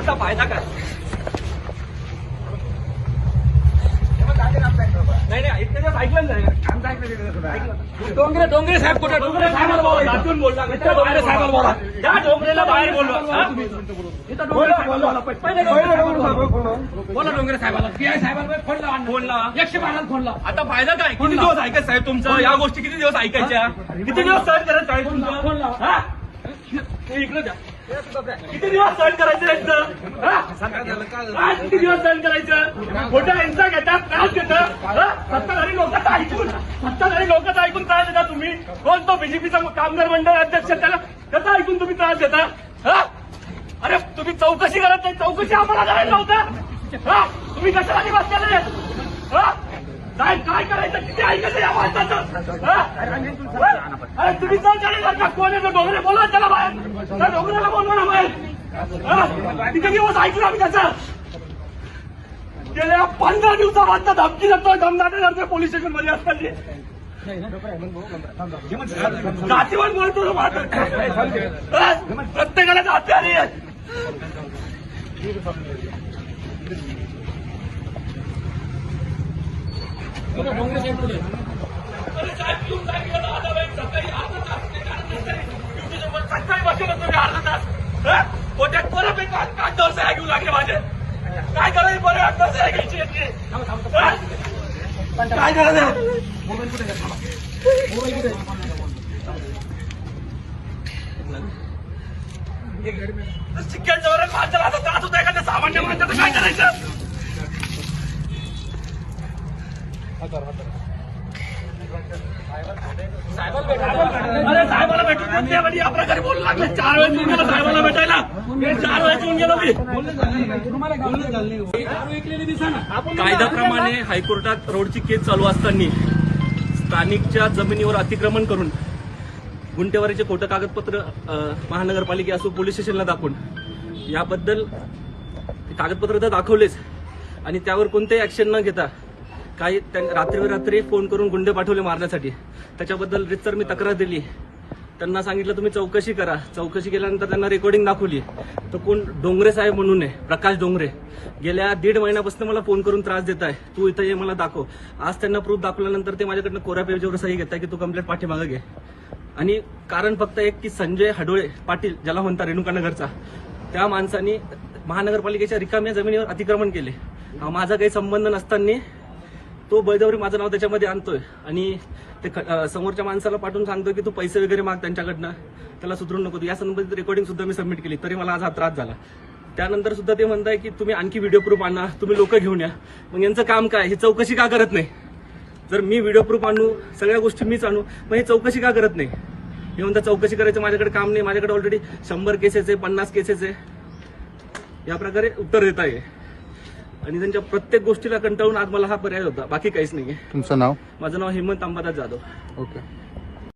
आमचा फायदा काय? नाही इतके दिवस ऐकलं नाही. आमचं ऐकलं. डोंगरे साहेब कुठे? डोंगरे साहेबांना बोला. दाखवून बोलला. डोंगरे साहेबांना बोला. त्या डोंगरेला बाहेर बोलवा. इथं बोला. पहिले बोला डोंगरे साहेबाला. पीआय साहेबांना फोन लावा. 112 फोन लावा. आता फायदा काय? किती दिवस ऐकायचं साहेब तुमचं? या गोष्टी किती दिवस ऐकायच्या? किती दिवस सहन करायचं साहेब तुमचं? फोन लावा. इकडे द्या. किती दिवस सहन करायचं यांचं? किती दिवस सहन करायचं? खोट्या हिंसा घेतात, त्रास घेतात. सत्ताधारी लोकांचं ऐकून त्रास देता तुम्ही. कोण तो बीजेपीचा कामगार मंडळ अध्यक्ष, त्याला कसं ऐकून तुम्ही त्रास देता? अरे तुम्ही चौकशी करत नाही. चौकशी आम्हाला करायला नव्हतं. तुम्ही कशाला निवास केले? साहेब काय करायचं? किती ऐकायचं या माणसाचं? अरे तुम्ही चौकशी कोण आहे? डोंगरे बोलवा त्याला बाहेर. त्या डोंगऱ्याला बोलवा ना बाहेर. किती दिवस ऐकलं आम्ही त्याचं? गेल्या 15 दिवसापासून धमकी देतोय. दमदाटे करतोय पोलीस स्टेशन मध्ये असताना. जातीवर बोलतो प्रत्येकाला जाती आली आहे. कोट्यात परत कागदावर घेऊ लागले माझे. काय करायचं? बरं कागदावर घ्यायची काय करायचं? चिक्क्यांच्या वर माणसाला आता त्रास होता. एखाद्या सामान्य माणसाचं काय करायचं? अरे साहेबाला भेटून या प्रकारे बोलू लागले. 4 वेळेस येऊन गेलो साहेबाला भेटायला. 4 वेळेस येऊन गेलो मी. कायद्याप्रमाणे हायकोर्टात रोडची केस चालू असताना स्थानिकच्या जमिनीवर अतिक्रमण करून गुंठेवारीचे खोटं कागदपत्र महानगरपालिका असो पोलीस स्टेशनला दाखवून याबद्दल कागदपत्र तर दाखवलेच आणि त्यावर कोणतेही ऍक्शन न घेता काही रात्री फोन करून गुंडे पाठवले मारण्यासाठी. त्याच्याबद्दल रितसर मी तक्रार दिली. त्यांना सांगितलं तुम्ही चौकशी करा. चौकशी केल्यानंतर त्यांना रेकॉर्डिंग दाखवली. तर कोण डोंगरे साहेब म्हणून आहे, प्रकाश डोंगरे, गेल्या 1.5 महिन्यापासून मला फोन करून त्रास देत आहे. तू इथं ये, मला दाखव. आज त्यांना प्रूफ दाखवल्यानंतर ते माझ्याकडनं कोऱ्या पेजवर सही घेत आहे की तू कंप्लेंट पाठीमागे घे. आणि कारण फक्त एक की संजय हडोळे पाटील, ज्याला म्हणता रेणुकानगरचा, त्या माणसाने महानगरपालिकेच्या रिकाम्या जमिनीवर अतिक्रमण केले. माझा काही संबंध नसताना तो बळजबरी माझं नाव त्याच्यामध्ये आणतोय आणि ते समोरच्या माणसाला पाठवून सांगतोय की तू पैसे वगैरे माग त्यांच्याकडनं, त्याला सुधरून नको. या संबंधित रेकॉर्डिंग सुद्धा मी सबमिट केली, तरी मला आज हा त्रास झाला. त्यानंतर सुद्धा ते म्हणताय की तुम्ही आणखी व्हिडिओ प्रूफ आणा, तुम्ही लोक घेऊन या. मग यांचं काम काय? ही चौकशी का करत नाही? जर मी व्हिडिओ प्रूफ आणू, सगळ्या गोष्टी मीच आणू, मग ही चौकशी का करत नाही? हे म्हणता चौकशी करायचं माझ्याकडे काम नाही, माझ्याकडे ऑलरेडी 100 केसेस आहे, 50 केसेस आहे. या प्रकारे उत्तर देत आहे आणि त्यांच्या प्रत्येक गोष्टीला कंटाळून आज मला हा पर्याय होता. बाकी काहीच नाहीये. तुमचं नाव? माझं नाव हेमंत अंबादास जाधव. ओके.